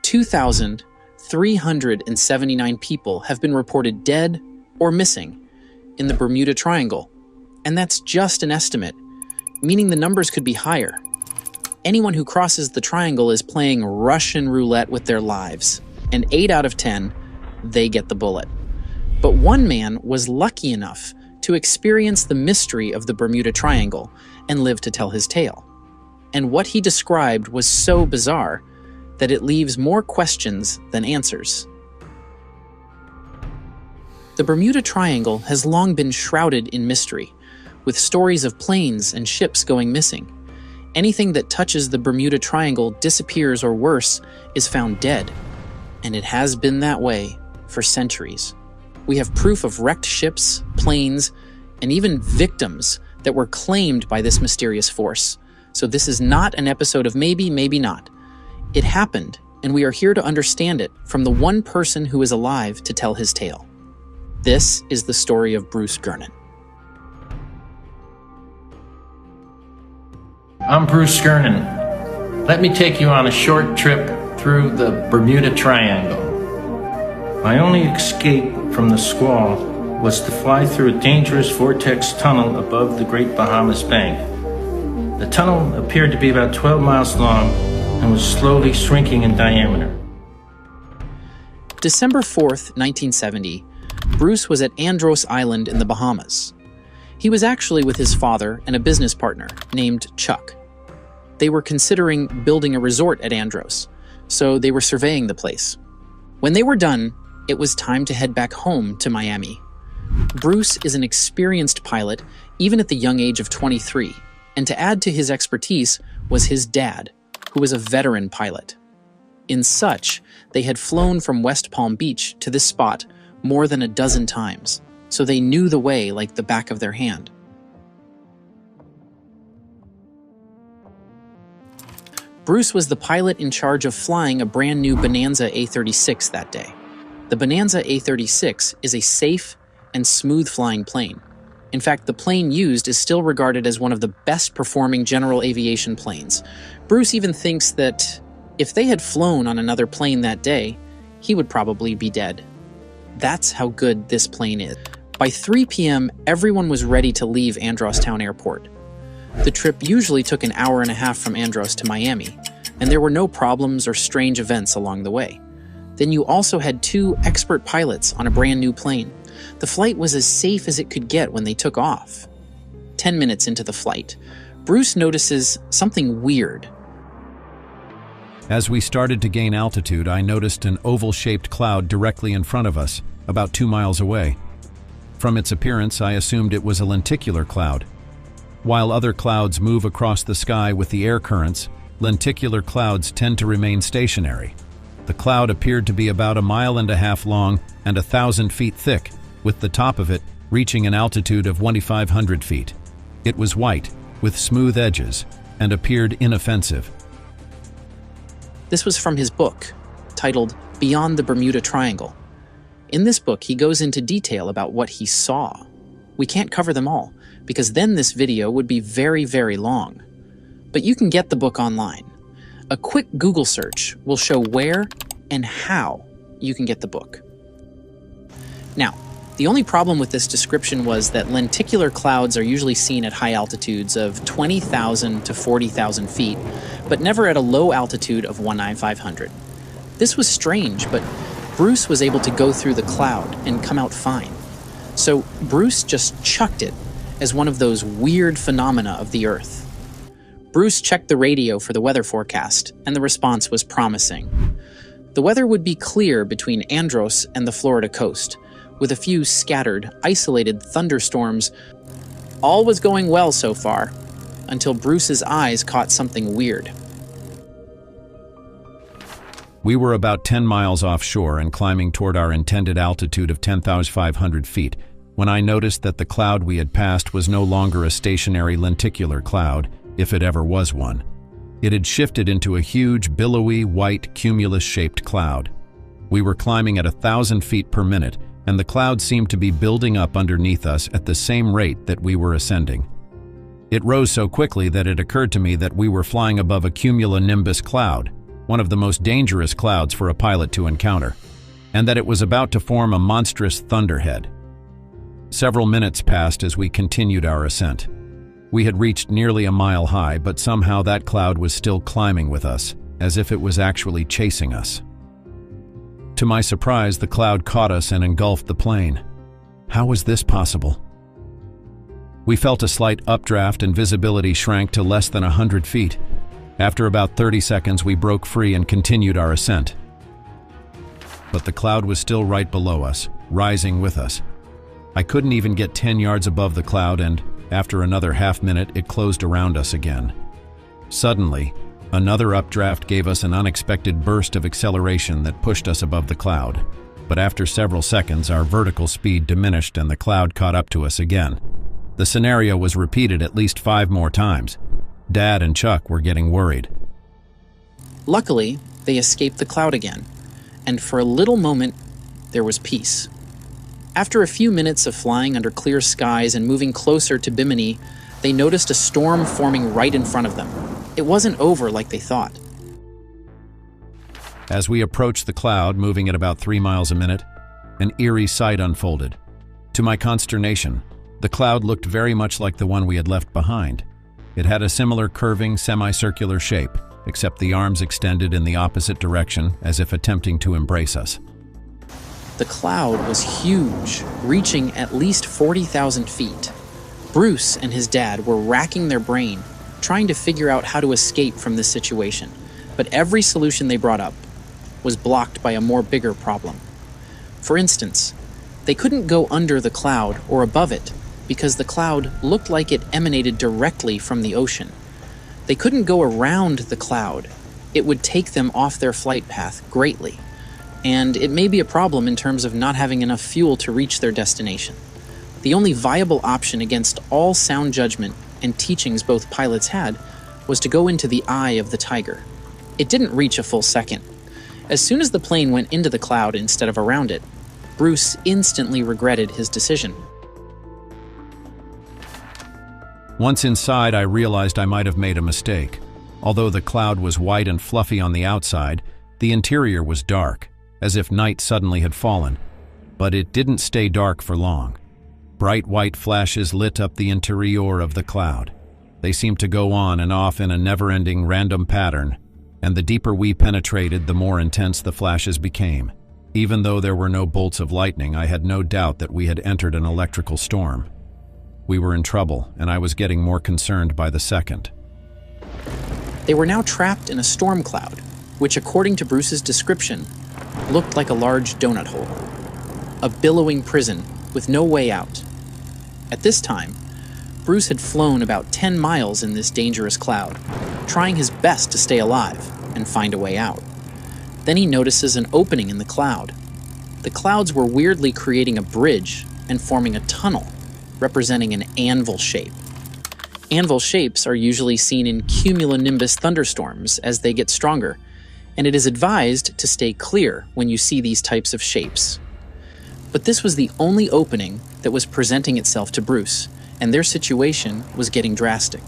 2,379 people have been reported dead or missing in the Bermuda Triangle, and that's just an estimate, meaning the numbers could be higher. Anyone who crosses the triangle is playing Russian roulette with their lives, and 8 out of 10, they get the bullet. But one man was lucky enough to experience the mystery of the Bermuda Triangle and live to tell his tale. And what he described was so bizarre that it leaves more questions than answers. The Bermuda Triangle has long been shrouded in mystery, with stories of planes and ships going missing. Anything that touches the Bermuda Triangle disappears, or worse, is found dead. And it has been that way for centuries. We have proof of wrecked ships, planes, and even victims that were claimed by this mysterious force. So this is not an episode of maybe, maybe not. It happened, and we are here to understand it from the one person who is alive to tell his tale. This is the story of Bruce Gernon. I'm Bruce Gernon. Let me take you on a short trip through the Bermuda Triangle. My only escape from the squall was to fly through a dangerous vortex tunnel above the Great Bahamas Bank. The tunnel appeared to be about 12 miles long and was slowly shrinking in diameter. December 4th, 1970, Bruce was at Andros Island in the Bahamas. He was actually with his father and a business partner named Chuck. They were considering building a resort at Andros, so they were surveying the place. When they were done, it was time to head back home to Miami. Bruce is an experienced pilot, even at the young age of 23, and to add to his expertise was his dad, who was a veteran pilot. In such, they had flown from West Palm Beach to this spot more than a dozen times, so they knew the way like the back of their hand. Bruce was the pilot in charge of flying a brand new Bonanza A-36 that day. The Bonanza A-36 is a safe and smooth flying plane. In fact, the plane used is still regarded as one of the best performing general aviation planes. Bruce even thinks that if they had flown on another plane that day, he would probably be dead. That's how good this plane is. By 3 p.m., everyone was ready to leave Andros Town Airport. The trip usually took an hour and a half from Andros to Miami, and there were no problems or strange events along the way. Then you also had 2 expert pilots on a brand new plane. The flight was as safe as it could get when they took off. 10 minutes into the flight, Bruce notices something weird. As we started to gain altitude, I noticed an oval-shaped cloud directly in front of us, about 2 miles away. From its appearance, I assumed it was a lenticular cloud. While other clouds move across the sky with the air currents, lenticular clouds tend to remain stationary. The cloud appeared to be about 1.5 miles long and 1,000 feet thick, with the top of it reaching an altitude of 2,500 feet. It was white, with smooth edges, and appeared inoffensive. This was from his book, titled Beyond the Bermuda Triangle. In this book, he goes into detail about what he saw. We can't cover them all, because then this video would be very, very long. But you can get the book online. A quick Google search will show where and how you can get the book. Now, the only problem with this description was that lenticular clouds are usually seen at high altitudes of 20,000 to 40,000 feet, but never at a low altitude of 1,500. This was strange, but Bruce was able to go through the cloud and come out fine. So Bruce just chucked it as one of those weird phenomena of the Earth. Bruce checked the radio for the weather forecast, and the response was promising. The weather would be clear between Andros and the Florida coast, with a few scattered, isolated thunderstorms. All was going well so far, until Bruce's eyes caught something weird. We were about 10 miles offshore and climbing toward our intended altitude of 10,500 feet when I noticed that the cloud we had passed was no longer a stationary lenticular cloud, if it ever was one. It had shifted into a huge, billowy, white, cumulus-shaped cloud. We were climbing at 1,000 feet per minute, and the cloud seemed to be building up underneath us at the same rate that we were ascending. It rose so quickly that it occurred to me that we were flying above a cumulonimbus cloud, one of the most dangerous clouds for a pilot to encounter, and that it was about to form a monstrous thunderhead. Several minutes passed as we continued our ascent. We had reached nearly a mile high, but somehow that cloud was still climbing with us, as if it was actually chasing us. To my surprise, the cloud caught us and engulfed the plane. How was this possible? We felt a slight updraft and visibility shrank to less than 100 feet. After about 30 seconds, we broke free and continued our ascent. But the cloud was still right below us, rising with us. I couldn't even get 10 yards above the cloud, and after another half minute, it closed around us again. Suddenly, another updraft gave us an unexpected burst of acceleration that pushed us above the cloud. But after several seconds, our vertical speed diminished and the cloud caught up to us again. The scenario was repeated at least 5 more times. Dad and Chuck were getting worried. Luckily, they escaped the cloud again, and for a little moment, there was peace. After a few minutes of flying under clear skies and moving closer to Bimini, they noticed a storm forming right in front of them. It wasn't over like they thought. As we approached the cloud, moving at about 3 miles a minute, an eerie sight unfolded. To my consternation, the cloud looked very much like the one we had left behind. It had a similar curving, semicircular shape, except the arms extended in the opposite direction, as if attempting to embrace us. The cloud was huge, reaching at least 40,000 feet. Bruce and his dad were racking their brain, trying to figure out how to escape from this situation, but every solution they brought up was blocked by a more bigger problem. For instance, they couldn't go under the cloud or above it because the cloud looked like it emanated directly from the ocean. They couldn't go around the cloud. It would take them off their flight path greatly, and it may be a problem in terms of not having enough fuel to reach their destination. The only viable option against all sound judgment and teachings both pilots had was to go into the eye of the tiger. It didn't reach a full second. As soon as the plane went into the cloud instead of around it, Bruce instantly regretted his decision. Once inside, I realized I might have made a mistake. Although the cloud was white and fluffy on the outside, the interior was dark, as if night suddenly had fallen. But it didn't stay dark for long. Bright white flashes lit up the interior of the cloud. They seemed to go on and off in a never-ending random pattern, and the deeper we penetrated, the more intense the flashes became. Even though there were no bolts of lightning, I had no doubt that we had entered an electrical storm. We were in trouble, and I was getting more concerned by the second. They were now trapped in a storm cloud, which, according to Bruce's description, looked like a large donut hole. A billowing prison with no way out. At this time, Bruce had flown about 10 miles in this dangerous cloud, trying his best to stay alive and find a way out. Then he notices an opening in the cloud. The clouds were weirdly creating a bridge and forming a tunnel, representing an anvil shape. Anvil shapes are usually seen in cumulonimbus thunderstorms as they get stronger, and it is advised to stay clear when you see these types of shapes. But this was the only opening that was presenting itself to Bruce, and their situation was getting drastic.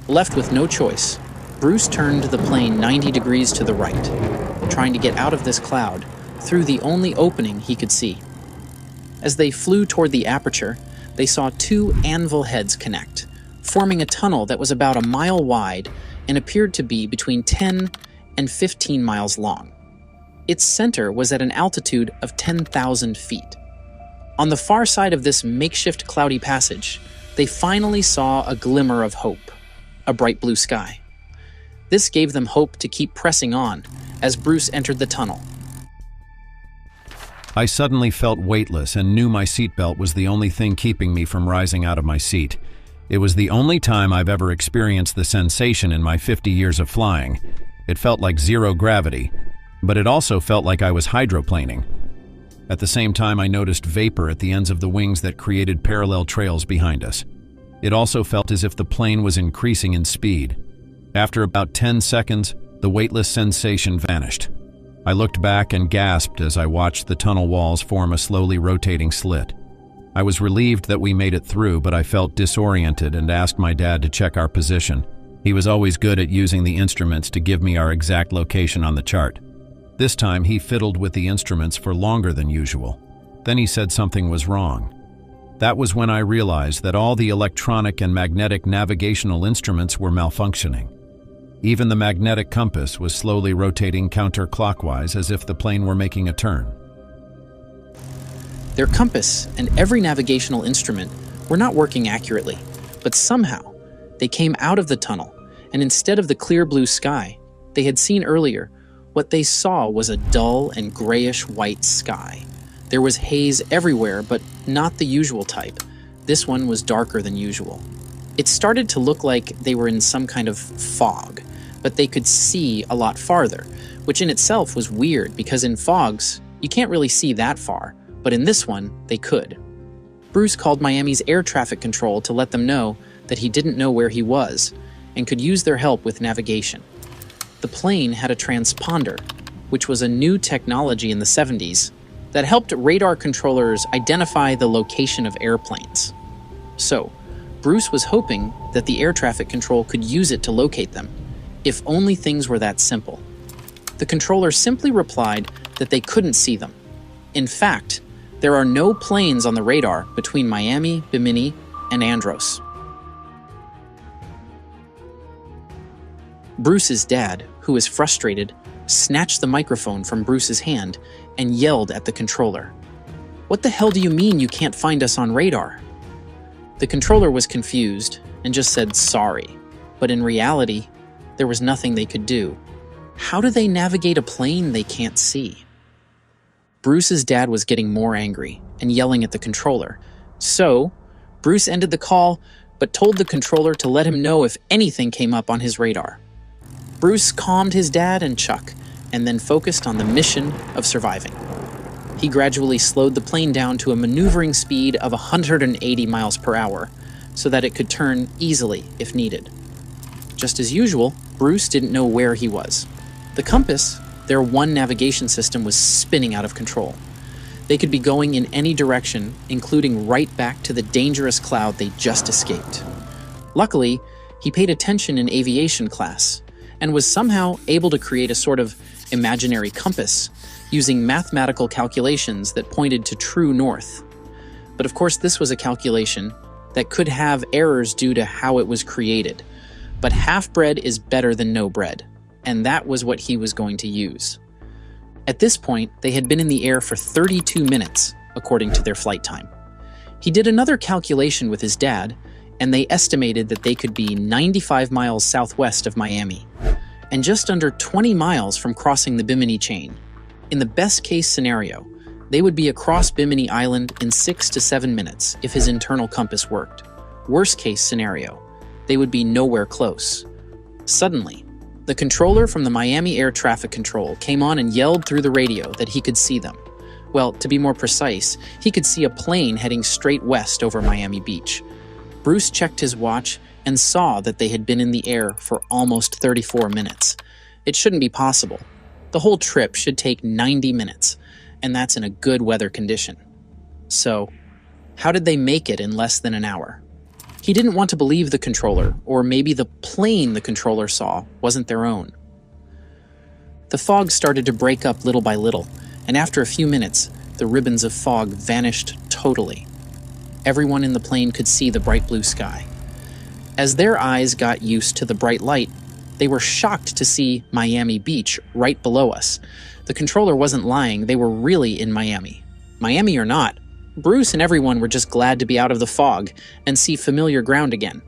Left with no choice, Bruce turned the plane 90 degrees to the right, trying to get out of this cloud through the only opening he could see. As they flew toward the aperture, they saw 2 anvil heads connect, forming a tunnel that was about a mile wide and appeared to be between 10 and 15 miles long. Its center was at an altitude of 10,000 feet. On the far side of this makeshift cloudy passage, they finally saw a glimmer of hope, a bright blue sky. This gave them hope to keep pressing on as Bruce entered the tunnel. I suddenly felt weightless and knew my seatbelt was the only thing keeping me from rising out of my seat. It was the only time I've ever experienced the sensation in my 50 years of flying. It felt like zero gravity, but it also felt like I was hydroplaning. At the same time, I noticed vapor at the ends of the wings that created parallel trails behind us. It also felt as if the plane was increasing in speed. After about 10 seconds, the weightless sensation vanished. I looked back and gasped as I watched the tunnel walls form a slowly rotating slit. I was relieved that we made it through, but I felt disoriented and asked my dad to check our position. He was always good at using the instruments to give me our exact location on the chart. This time he fiddled with the instruments for longer than usual. Then he said something was wrong. That was when I realized that all the electronic and magnetic navigational instruments were malfunctioning. Even the magnetic compass was slowly rotating counterclockwise as if the plane were making a turn. Their compass and every navigational instrument were not working accurately, but somehow they came out of the tunnel, and instead of the clear blue sky they had seen earlier, what they saw was a dull and grayish-white sky. There was haze everywhere, but not the usual type. This one was darker than usual. It started to look like they were in some kind of fog, but they could see a lot farther, which in itself was weird because in fogs, you can't really see that far, but in this one, they could. Bruce called Miami's air traffic control to let them know that he didn't know where he was and could use their help with navigation. The plane had a transponder, which was a new technology in the 70s that helped radar controllers identify the location of airplanes. So, Bruce was hoping that the air traffic control could use it to locate them, if only things were that simple. The controller simply replied that they couldn't see them. In fact, there are no planes on the radar between Miami, Bimini, and Andros. Bruce's dad, who was frustrated, snatched the microphone from Bruce's hand and yelled at the controller. "What the hell do you mean you can't find us on radar?" The controller was confused and just said sorry, but in reality, there was nothing they could do. How do they navigate a plane they can't see? Bruce's dad was getting more angry and yelling at the controller. So, Bruce ended the call, but told the controller to let him know if anything came up on his radar. Bruce calmed his dad and Chuck, and then focused on the mission of surviving. He gradually slowed the plane down to a maneuvering speed of 180 miles per hour, so that it could turn easily if needed. Just as usual, Bruce didn't know where he was. The compass, their one navigation system, was spinning out of control. They could be going in any direction, including right back to the dangerous cloud they just escaped. Luckily, he paid attention in aviation class, and was somehow able to create a sort of imaginary compass using mathematical calculations that pointed to true north. But of course, this was a calculation that could have errors due to how it was created. But half bread is better than no bread, and that was what he was going to use. At this point, they had been in the air for 32 minutes, according to their flight time. He did another calculation with his dad, and they estimated that they could be 95 miles southwest of Miami, and just under 20 miles from crossing the Bimini chain. In the best-case scenario, they would be across Bimini Island in 6 to 7 minutes if his internal compass worked. Worst-case scenario, they would be nowhere close. Suddenly, the controller from the Miami Air Traffic Control came on and yelled through the radio that he could see them. Well, to be more precise, he could see a plane heading straight west over Miami Beach. Bruce checked his watch and saw that they had been in the air for almost 34 minutes. It shouldn't be possible. The whole trip should take 90 minutes, and that's in a good weather condition. So, how did they make it in less than an hour? He didn't want to believe the controller, or maybe the plane the controller saw wasn't their own. The fog started to break up little by little, and after a few minutes, the ribbons of fog vanished totally. Everyone in the plane could see the bright blue sky. As their eyes got used to the bright light, they were shocked to see Miami Beach right below us. The controller wasn't lying, they were really in Miami. Miami or not, Bruce and everyone were just glad to be out of the fog and see familiar ground again.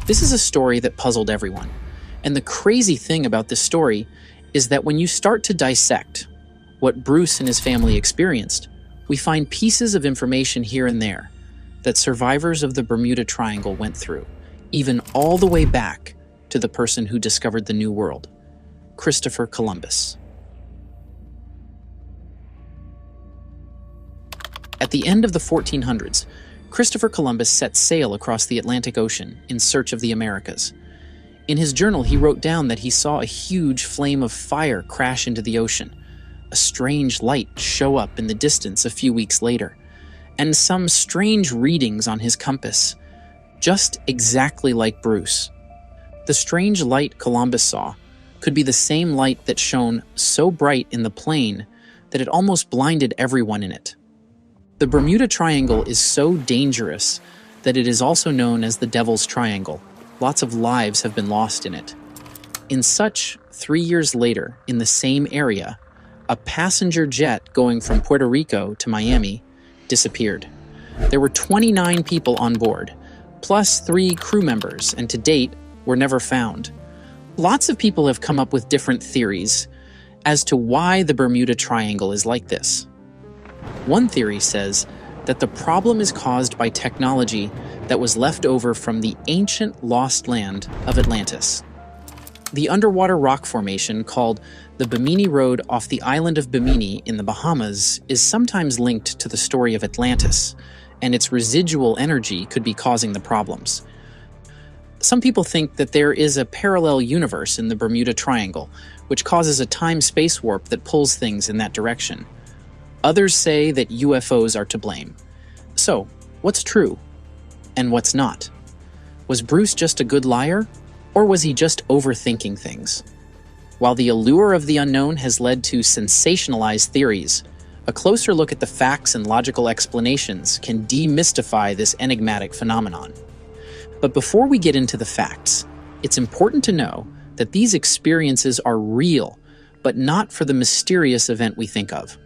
This is a story that puzzled everyone. And the crazy thing about this story is that when you start to dissect what Bruce and his family experienced, we find pieces of information here and there that survivors of the Bermuda Triangle went through, even all the way back to the person who discovered the New World, Christopher Columbus. At the end of the 1400s, Christopher Columbus set sail across the Atlantic Ocean in search of the Americas. In his journal, he wrote down that he saw a huge flame of fire crash into the ocean, a strange light show up in the distance a few weeks later, and some strange readings on his compass, just exactly like Bruce. The strange light Columbus saw could be the same light that shone so bright in the plane that it almost blinded everyone in it. The Bermuda Triangle is so dangerous that it is also known as the Devil's Triangle. Lots of lives have been lost in it. In such, 3 years later, in the same area, a passenger jet going from Puerto Rico to Miami disappeared. There were 29 people on board, plus 3 crew members, and to date, were never found. Lots of people have come up with different theories as to why the Bermuda Triangle is like this. One theory says that the problem is caused by technology that was left over from the ancient lost land of Atlantis. The underwater rock formation called the Bimini Road off the island of Bimini in the Bahamas is sometimes linked to the story of Atlantis, and its residual energy could be causing the problems. Some people think that there is a parallel universe in the Bermuda Triangle, which causes a time-space warp that pulls things in that direction. Others say that UFOs are to blame. So, what's true? And what's not? Was Bruce just a good liar? Or was he just overthinking things? While the allure of the unknown has led to sensationalized theories, a closer look at the facts and logical explanations can demystify this enigmatic phenomenon. But before we get into the facts, it's important to know that these experiences are real, but not for the mysterious event we think of.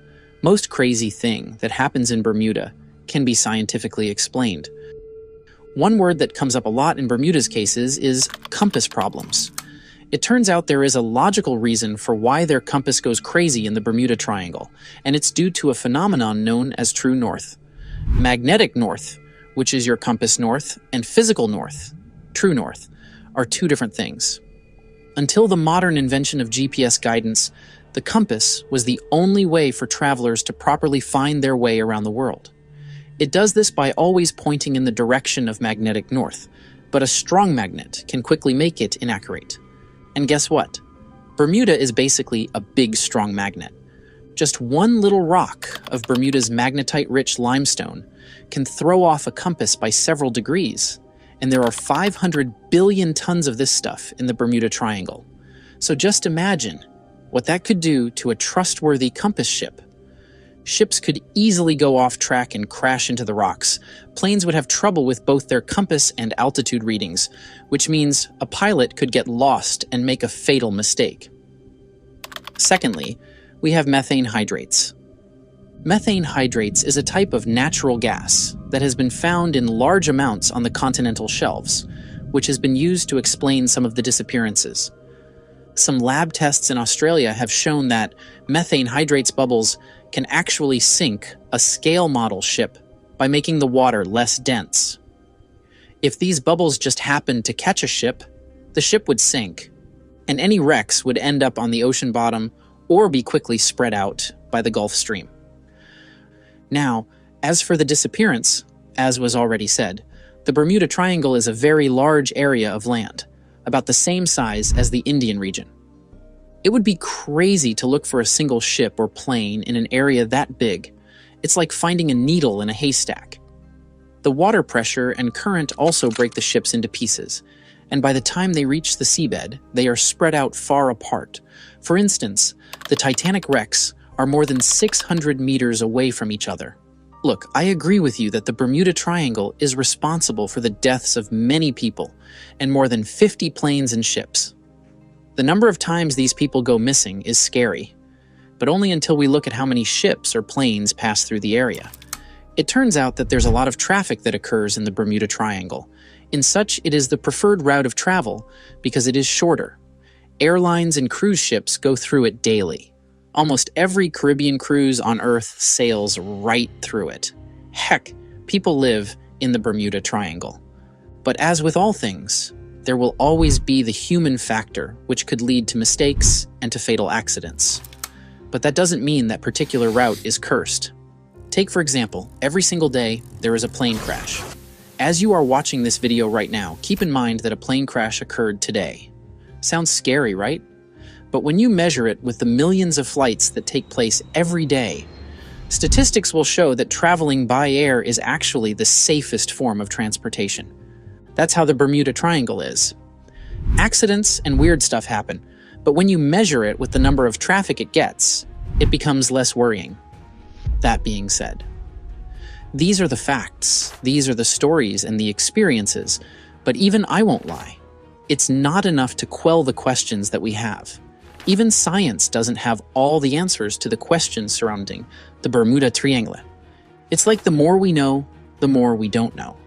Most crazy thing that happens in Bermuda can be scientifically explained. One word that comes up a lot in Bermuda's cases is compass problems. It turns out there is a logical reason for why their compass goes crazy in the Bermuda Triangle, and it's due to a phenomenon known as true north. Magnetic north, which is your compass north, and physical north, true north, are two different things. Until the modern invention of GPS guidance, the compass was the only way for travelers to properly find their way around the world. It does this by always pointing in the direction of magnetic north, but a strong magnet can quickly make it inaccurate. And guess what? Bermuda is basically a big, strong magnet. Just one little rock of Bermuda's magnetite-rich limestone can throw off a compass by several degrees, and there are 500 billion tons of this stuff in the Bermuda Triangle. So just imagine what that could do to a trustworthy compass ship. Ships could easily go off track and crash into the rocks. Planes would have trouble with both their compass and altitude readings, which means a pilot could get lost and make a fatal mistake. Secondly, we have methane hydrates. Methane hydrates is a type of natural gas that has been found in large amounts on the continental shelves, which has been used to explain some of the disappearances. Some lab tests in Australia have shown that methane hydrates bubbles can actually sink a scale model ship by making the water less dense. If these bubbles just happened to catch a ship, the ship would sink, and any wrecks would end up on the ocean bottom or be quickly spread out by the Gulf Stream. Now, as for the disappearance, as was already said, the Bermuda Triangle is a very large area of land, about the same size as the Indian region. It would be crazy to look for a single ship or plane in an area that big. It's like finding a needle in a haystack. The water pressure and current also break the ships into pieces, and by the time they reach the seabed, they are spread out far apart. For instance, the Titanic wrecks are more than 600 meters away from each other. Look, I agree with you that the Bermuda Triangle is responsible for the deaths of many people and more than 50 planes and ships. The number of times these people go missing is scary, but only until we look at how many ships or planes pass through the area. It turns out that there's a lot of traffic that occurs in the Bermuda Triangle. In such, it is the preferred route of travel because it is shorter. Airlines and cruise ships go through it daily. Almost every Caribbean cruise on Earth sails right through it. Heck, people live in the Bermuda Triangle. But as with all things, there will always be the human factor, which could lead to mistakes and to fatal accidents. But that doesn't mean that particular route is cursed. Take, for example, every single day there is a plane crash. As you are watching this video right now, keep in mind that a plane crash occurred today. Sounds scary, right? But when you measure it with the millions of flights that take place every day, Statistics will show that traveling by air is actually the safest form of transportation. That's how the Bermuda Triangle is. Accidents and weird stuff happen, but when you measure it with the number of traffic it gets, it becomes less worrying. That being said, these are the facts, these are the stories and the experiences, but even I won't lie. It's not enough to quell the questions that we have. Even science doesn't have all the answers to the questions surrounding the Bermuda Triangle. It's like the more we know, the more we don't know.